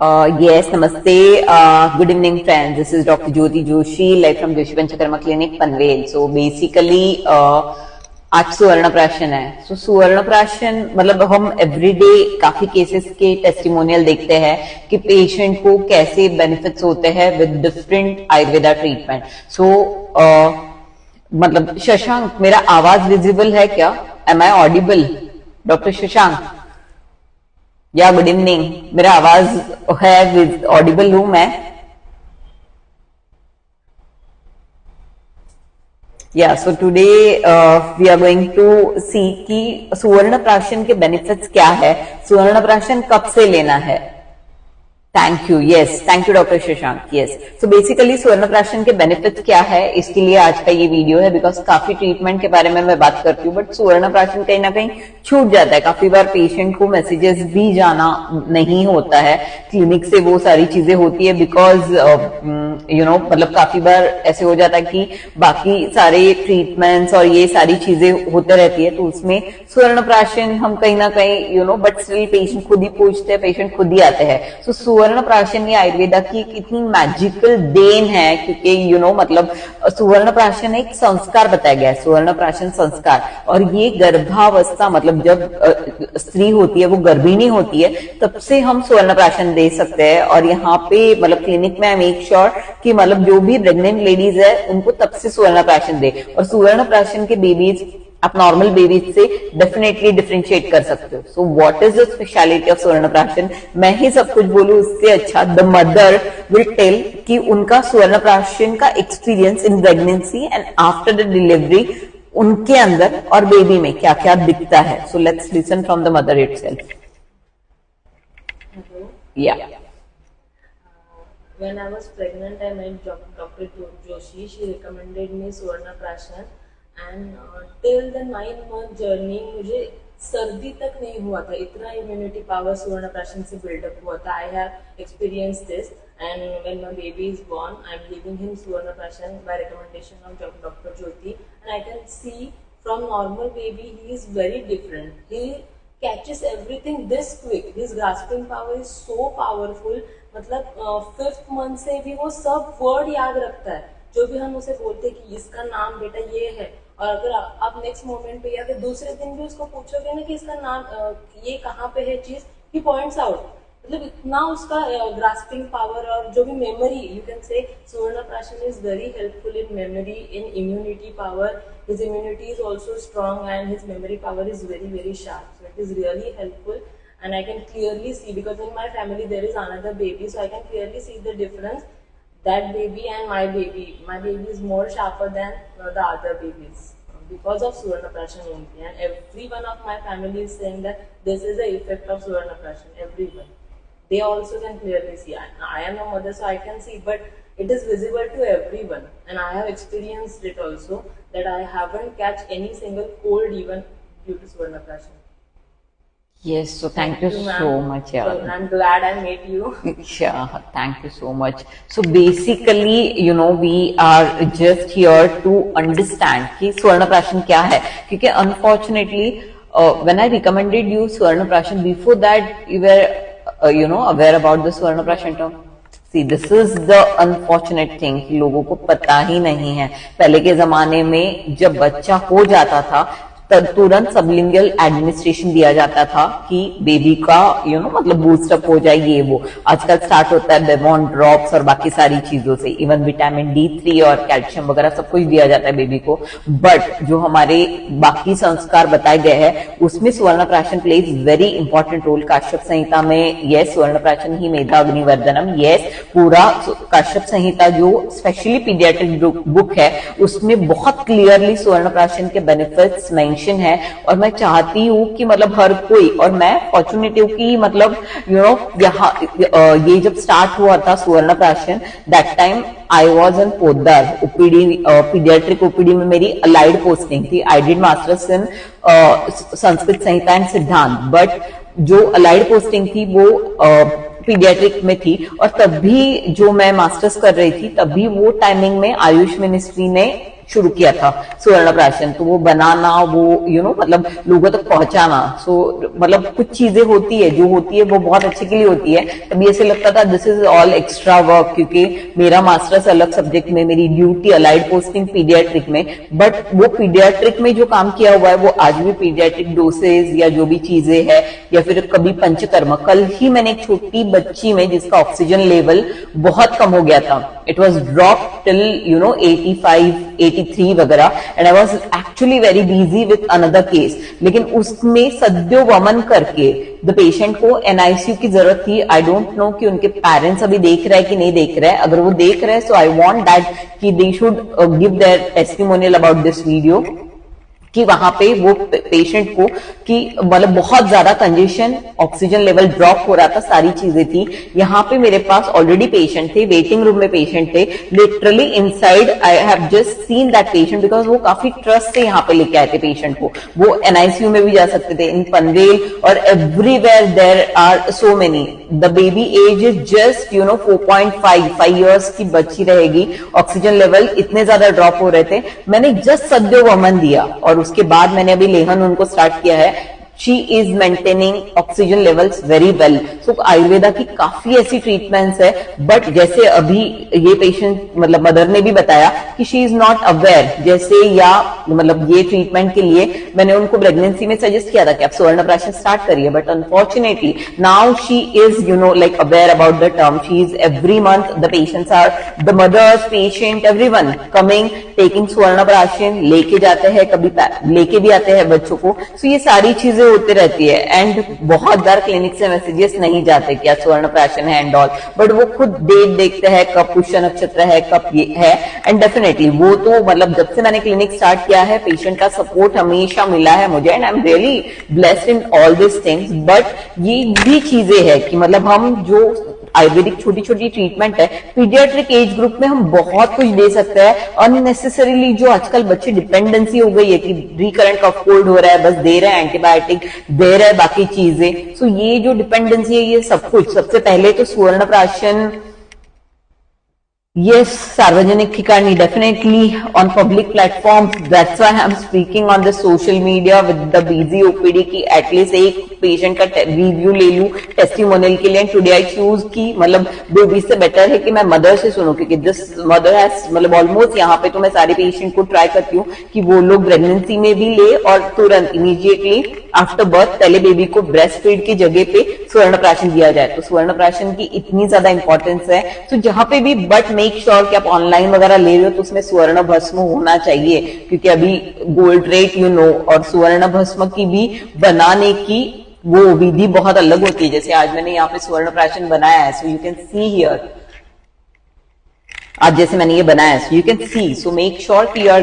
Yes, namaste. Good evening, friends. This is Dr. Jyoti Joshi, live from Joshi Panchakarma Clinic, Panvel. So basically, आज सुवर्ण प्राशन है. So सुवर्ण प्राशन मतलब हम एवरीडे काफी केसेस के टेस्टिमोनियल देखते हैं कि पेशेंट को कैसे बेनिफिट्स होते हैं with different Ayurveda treatment. So मतलब शशांक, मेरा आवाज विजिबल है क्या? Am I audible? Doctor Shashank, या गुड इवनिंग. मेरा आवाज है ऑडिबल हूं मैं? या so today we are going to see कि सुवर्ण प्राशन के बेनिफिट्स क्या है, सुवर्ण प्राशन कब से लेना है. Thank you. Yes, thank you doctor Shashank. Yes, so basically स्वर्ण प्राशन के बेनिफिट्स क्या है, इसके लिए आज का ये वीडियो है. बिकॉज काफी ट्रीटमेंट के बारे में मैं बात करती हूँ, बट स्वर्ण प्राशन कहीं ना कहीं छूट जाता है. काफी बार पेशेंट को मैसेजेस भी जाना नहीं होता है क्लिनिक से, वो सारी चीजें होती है बिकॉज मतलब काफी बार ऐसे हो जाता है कि बाकी सारे ट्रीटमेंट्स और ये सारी चीजें होते रहती है, तो उसमें स्वर्ण प्राशन हम कहीं ना कहीं बट स्टिल पेशेंट खुद ही पूछते हैं, पेशेंट खुद ही आते हैं. सो सुवर्ण प्राशन ये आयुर्वेदा की इतनी मैजिकल देन है, क्योंकि मतलब सुवर्ण प्राशन एक संस्कार बताया गया है, सुवर्ण प्राशन संस्कार. और ये गर्भावस्था मतलब जब स्त्री होती है, वो गर्भिणी होती है, तब से हम सुवर्ण प्राशन दे सकते हैं. और यहाँ पे मतलब क्लिनिक में आई मेक श्योर कि मतलब जो भी प्रेग्नेंट लेडीज है उनको तब से सुवर्ण प्राशन दे. और सुवर्ण प्राशन के बेबीज आप नॉर्मल बेबीज से डेफिनेटली डिफरेंशिएट कर सकते हो. So what is the speciality of स्वर्ण प्राशन? मैं ही सब कुछ बोलूं उससे अच्छा द मदर विल टेल कि उनका स्वर्ण प्राशन का experience in pregnancy and after the delivery उनके अंदर और बेबी में क्या क्या दिखता है. So let's listen from the mother itself. या When I was pregnant, I met Dr. Joshi. She recommended me Suvarna Prashan, and till the 9-month journey मुझे सर्दी तक नहीं हुआ था. इतना इम्यूनिटी पावर सुवर्ण प्राशन से बिल्डअप हुआ था. I have experienced this, and when my baby is born, I am giving him Suvarna Prashan by recommendation of Dr. Jyoti, and I can see from normal baby he is very different. He catches everything this quick. His grasping power is so powerful. मतलब 5th month से भी वो सब word याद रखता है. जो भी हम उसे बोलते हैं कि इसका नाम बेटा ये है, और अगर आप नेक्स्ट मोमेंट पे या फिर दूसरे दिन भी उसको पूछोगे ना कि इसका नाम ये कहाँ पे है चीज, ही पॉइंट्स आउट. मतलब इतना उसका ग्रास्पिंग पावर और जो भी मेमोरी, यू कैन से सुवर्ण प्राशन is very helpful in memory, in immunity power. His immunity is also strong and his memory power is very very sharp. So it is really helpful. And I can clearly see, because in my family there is another baby, so I can clearly see the difference. That baby and my baby is more sharper than the other babies because of Suvarna Prashan only. And everyone of my family is saying that this is the effect of Suvarna Prashan. Everyone, they also can clearly see. I am a mother, so I can see, but it is visible to everyone, and I have experienced it also, that I haven't catch any single cold even due to Suvarna Prashan. Yes, so thank you so much. Yeah, so I'm glad I met you. Yeah, thank you so much. So basically, we are just here to understand कि स्वर्ण प्राशन क्या है, क्योंकि unfortunately, when I recommended you स्वर्ण प्राशन, before that you were aware about the स्वर्ण प्राशन term. See, this is the unfortunate thing कि लोगों को पता ही नहीं है. पहले के जमाने में जब बच्चा हो जाता था तुरंत सबलिंगल एडमिनिस्ट्रेशन दिया जाता था कि बेबी का मतलब बूस्टअप हो जाए ये वो. आजकल स्टार्ट होता है बेमॉन ड्रॉप्स और बाकी सारी चीजों से, इवन विटामिन D3 और कैल्शियम वगैरह सब कुछ दिया जाता है बेबी को. बट जो हमारे बाकी संस्कार बताए गए हैं उसमें Swarna Prashan plays very important role. Kashyap Samhita में यस स्वर्ण प्राशन ही मेधा अग्निवर्धनम, यस पूरा काश्यप संहिता जो स्पेशली पीडियाट्रिक बुक है उसमें बहुत क्लियरली स्वर्ण प्राशन के बेनिफिट्स मेंशन है. और मैं चाहती हूँ कि मतलब हर कोई, और मैं फॉर्चुनेट हूँ कि मतलब यहाँ ये जब स्टार्ट हुआ था सुवर्ण प्राशन, that time I was in Poddar OPD, paediatric OPD में मेरी अलाइड पोस्टिंग थी. I did masters in Sanskrit Samhita and सिद्धांत, बट जो अलाइड पोस्टिंग थी वो पीडियाट्रिक में थी. और तब भी जो मैं मास्टर्स कर रही थी तभी वो टाइमिंग में आयुष मिनिस्ट्री ने शुरू किया था सुवर्ण प्राशन, तो वो बनाना, वो मतलब लोगों तक पहुंचाना, सो मतलब कुछ चीजें होती है जो होती है वो बहुत अच्छे के लिए होती है। तभी ऐसे लगता था this is all extra work, क्योंकि मेरा मास्टर्स अलग सब्जेक्ट में, मेरी ड्यूटी अलाइड पोस्टिंग पीडियाट्रिक में, बट वो पीडियाट्रिक में जो काम किया हुआ है वो आज भी पीडियाट्रिक डोसेज या जो भी चीजें है, या फिर कभी पंचकर्म। कल ही मैंने एक छोटी बच्ची में जिसका ऑक्सीजन लेवल बहुत कम हो गया था, इट वॉज ड्रॉप टिल 85, 83 वगैरह, and I was actually very busy with another case, लेकिन उसमें सद्यो वमन करके द पेशेंट को एनआईसीयू की जरूरत थी। आई डोंट नो कि उनके पेरेंट्स अभी देख रहे हैं कि नहीं देख रहे हैं, अगर वो देख रहे हैं सो आई वांट दैट कि they should give their testimonial about this video, कि वहां पे वो पेशेंट को कि मतलब बहुत ज्यादा कंजेशन, ऑक्सीजन लेवल ड्रॉप हो रहा था, सारी चीजें थी। यहाँ पे मेरे पास ऑलरेडी पेशेंट थे, वेटिंग रूम में पेशेंट थे, literally inside I have just seen that patient, because वो काफी ट्रस्ट से यहाँ पे लेके आए थे पेशेंट को। वो एनआईसीयू में भी जा सकते थे, इन पनवेल और everywhere there are so many. The baby age is just 4.5 years की बच्ची रहेगी, ऑक्सीजन लेवल इतने ज्यादा ड्रॉप हो रहे थे। मैंने जस्ट सद्यो वमन दिया और उसके बाद मैंने अभी लेहन उनको स्टार्ट किया है। She is maintaining oxygen levels very well. So Ayurveda की काफी ऐसी ट्रीटमेंट्स है, बट जैसे अभी ये पेशेंट मतलब मदर ने भी बताया कि शी इज नॉट अवेयर, जैसे या मतलब ये ट्रीटमेंट के लिए मैंने उनको प्रेगनेंसी में सजेस्ट किया था कि आप सुवर्ण प्राशन स्टार्ट करिए, but unfortunately now she is like aware about the term. She is every month the patients are the mothers, patient, everyone coming taking suvarna prashan, लेके जाते हैं, कभी लेके भी आते हैं बच्चों को। सो ये सारी चीजें होती रहती है, एंड बहुत बार क्लिनिक से मैसेजेस नहीं जाते क्या स्वर्ण प्राशन है एंड ऑल, बट वो खुद डेट देखते हैं कब पुष्य नक्षत्र है, कब ये है, एंड डेफिनेटली वो तो मतलब जब से मैंने क्लिनिक स्टार्ट किया है पेशेंट का सपोर्ट हमेशा मिला है मुझे, and I am really blessed in all this things. But ये भी चीजें है कि मतलब हम जो आयुर्वेदिक छोटी छोटी ट्रीटमेंट है, पीडियाट्रिक एज ग्रुप में हम बहुत कुछ दे सकते हैं। अननेसेसरीली जो आजकल बच्चे डिपेंडेंसी हो गई है कि रिकरेंट कफ कोल्ड हो रहा है, बस दे रहे हैं एंटीबायोटिक, दे रहे हैं बाकी चीजें। सो ये जो डिपेंडेंसी है ये सब कुछ, सबसे पहले तो सुवर्ण प्राशन yes, सार्वजनिक ठिकानी, definitely on public platforms. That's why I'm speaking on the social media with the busy OPD की एटलीस्ट एक पेशेंट का रिव्यू ले लूं टेस्टिमोनियल के लिए। टुडे आई चूज की मतलब बेबी से बेटर है कि मैं मदर से सुनूं, क्योंकि दिस मदर हैज मतलब ऑलमोस्ट यहाँ पे तो मैं सारे पेशेंट को ट्राई करती हूँ कि वो लोग प्रेगनेंसी में भी ले और तुरंत इमीडिएटली आफ्टर बर्थ पहले बेबी को ब्रेस्ट फीड की जगह पे स्वर्ण प्राशन दिया जाए। तो स्वर्ण प्राशन की इतनी ज्यादा इंपॉर्टेंस है, तो जहां पे भी, बट मेक श्योर कि आप ऑनलाइन वगैरह ले रहे हो तो उसमें स्वर्ण भस्म होना चाहिए, क्योंकि अभी गोल्ड रेट और स्वर्ण भस्म की भी बनाने की वो विधि बहुत अलग होती है। जैसे आज मैंने यहाँ पे स्वर्ण प्राशन बनाया है, so you can see here, आज जैसे मैंने ये बनाया है, so you can see, so make sure कि you are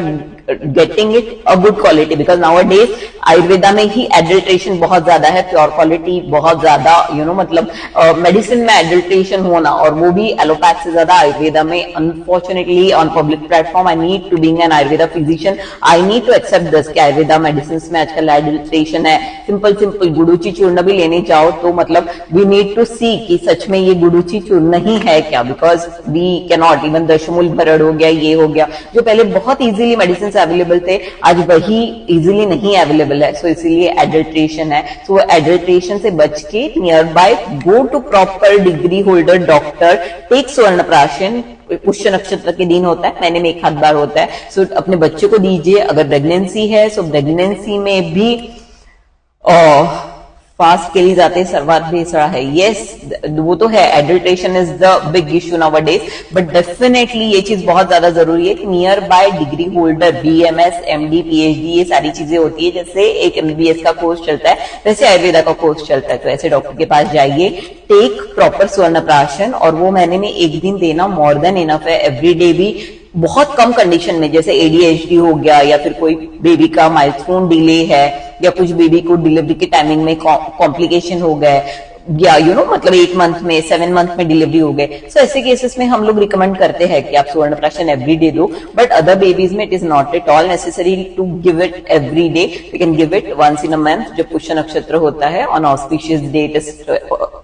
getting it a good quality, because nowadays Ayurveda में ही एडल्ट्रेशन बहुत ज्यादा है, प्योर क्वालिटी बहुत ज्यादा मतलब मेडिसिन में एडल्ट्रेशन होना, और वो भी एलोपैथ से ज्यादा आयुर्वेदा में। Unfortunately on public platform I need to being an Ayurveda physician, I need to accept this कि आयुर्वेदा मेडिसिन में आजकल एडल्ट्रेशन है। सिंपल गुडुची चूर्ण भी लेने जाओ तो मतलब वी नीड टू सी कि सच में ये गुडुची चूर्ण ही है क्या, बिकॉज वी कैनॉट, इवन दशमूल भरड़ हो गया, ये हो गया, जो पहले बहुत इजीली मेडिसिन अवेलेबल थे आज वही इजीली नहीं अवेलेबल है, सो इसीलिए एडल्ट्रेशन है। सो वो एडल्ट्रेशन से बच के near by go to proper degree holder doctor, take swarna prashan, पुष्य नक्षत्र के दिन होता है, महीने में एक आध बार होता है, सो अपने बच्चे को दीजिए। अगर प्रेगनेंसी है सो प्रेगनेंसी में भी फास्ट के लिए जाते सर्वात भेसड़ा है, यस वो तो है, adulteration is the big issue nowadays, but definitely ये चीज बहुत ज्यादा जरूरी है कि near by degree holder BMS, MD, PhD, ये सारी चीजें होती है। जैसे एक एमबीबीएस का कोर्स चलता है वैसे आयुर्वेदा का कोर्स चलता है, तो ऐसे डॉक्टर के पास जाइए, टेक प्रॉपर स्वर्ण प्राशन, और वो महीने में एक दिन देना मोर देन इनफ है। एवरीडे भी बहुत कम कंडीशन में, जैसे एडीएचडी हो गया, या फिर कोई बेबी का माइलस्टोन डिले है, या कुछ बेबी को डिलीवरी के टाइमिंग में कॉम्प्लिकेशन हो गए, या मतलब 8 मंथ में, 7 मंथ में डिलीवरी हो गए, सो ऐसे केसेस में हम लोग रिकमेंड करते हैं कि आप स्वर्ण प्राशन एवरी डे दो। बट अदर बेबीज में it is not at all necessary to give it every day, we can give it once in a month, जब पुष्य नक्षत्र होता है, on auspicious day it is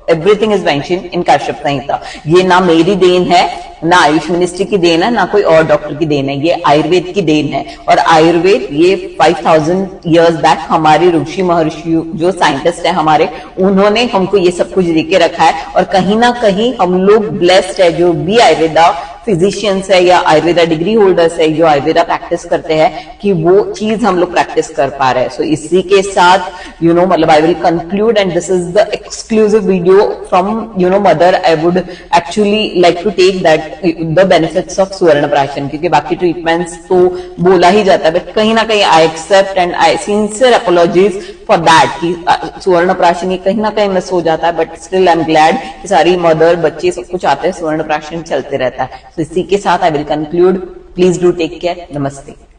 everything is mention in Kashyap Samhita. ये ना मेरी then है, ना आयुष मिनिस्ट्री की देन है, ना कोई और डॉक्टर की देन है, ये आयुर्वेद की देन है। और आयुर्वेद ये 5000 इयर्स बैक हमारे ऋषि महर्षि जो साइंटिस्ट है हमारे, उन्होंने हमको ये सब कुछ देके रखा है। और कहीं ना कहीं हम लोग ब्लेस्ड है जो भी आयुर्वेदा फिजिशियंस है या आयुर्वेदा डिग्री होल्डर्स है जो आयुर्वेदा प्रैक्टिस करते हैं, कि वो चीज हम लोग प्रैक्टिस कर पा रहे हैं। सो इसी के साथ मतलब I will conclude and this is the exclusive video from mother. I would actually like to take that the benefits of suvarna prashan, क्योंकि बाकी ट्रीटमेंट्स तो बोला ही जाता है, बट कहीं ना कहीं I accept and I sincere apologies for that कि सुवर्ण प्राशन ये कहीं ना कहीं मिस हो जाता है। But still I am glad कि सारी मदर बच्चे सब कुछ आते हैं, सुवर्ण प्राशन चलते रहता है। तो इसी के साथ I will conclude. Please do take care. नमस्ते।